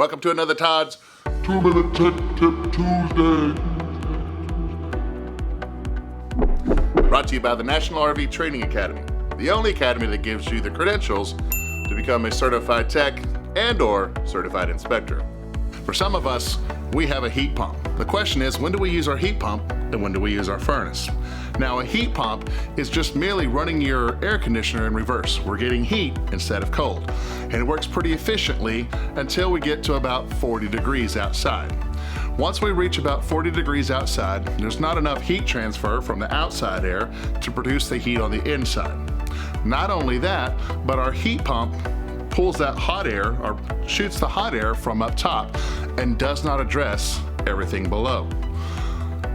Welcome to another Todd's 2-Minute Tech Tip Tuesday. brought to you by the National RV Training Academy, the only academy that gives you the credentials to become a certified tech and/or certified inspector. For some of us, we have a heat pump. The question is, when do we use our heat pump and when do we use our furnace? Now, a heat pump is just merely running your air conditioner in reverse. We're getting heat instead of cold. And it works pretty efficiently until we get to about 40 degrees outside. Once we reach about 40 degrees outside, there's not enough heat transfer from the outside air to produce the heat on the inside. Not only that, but our heat pump pulls that hot air or shoots the hot air from up top and does not address everything below.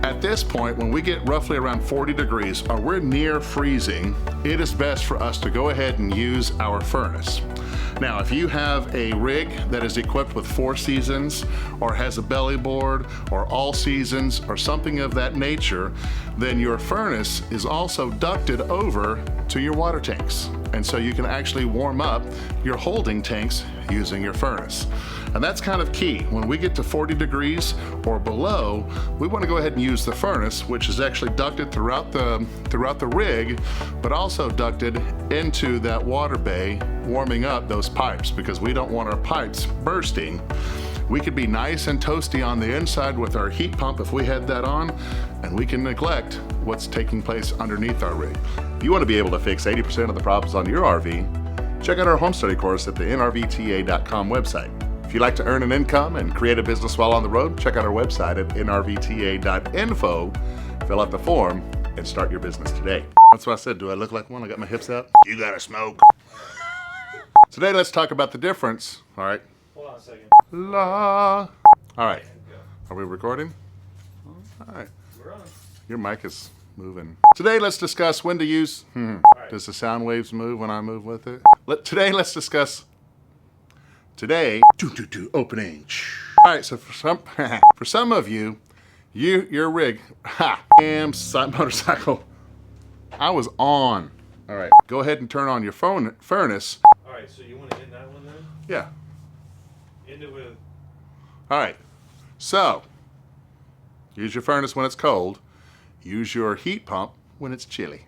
At this point, when we get roughly around 40 degrees or we're near freezing, it is best for us to go ahead and use our furnace. Now, if you have a rig that is equipped with 4 seasons or has a belly board or all seasons or something of that nature, then your furnace is also ducted over to your water tanks. And so you can actually warm up your holding tanks using your furnace. And that's kind of key. When we get to 40 degrees or below, we want to go ahead and use the furnace, which is actually ducted throughout the rig, but also ducted into that water bay, warming up those pipes, because we don't want our pipes bursting. We could be nice and toasty on the inside with our heat pump if we had that on, and we can neglect what's taking place underneath our rig. If you want to be able to fix 80% of the problems on your RV, check out our home study course at the nrvta.com website. If you'd like to earn an income and create a business while on the road, check out our website at nrvta.info, fill out the form, and start your business today. That's what I said. Do I look like one? I got my hips out. You gotta smoke. Today, let's talk about the difference. All right. Hold on a second. All right. Are we recording? All right. We're on. Your mic is moving. Today, let's discuss when to use. Does the sound waves move when I move with it? Today, let's discuss. Today, opening. All right. So for some of you, your rig, motorcycle. I was on. All right. Go ahead and turn on your furnace. All right. So you want to end that one then? Yeah. End it with. All right. So use your furnace when it's cold. Use your heat pump when it's chilly.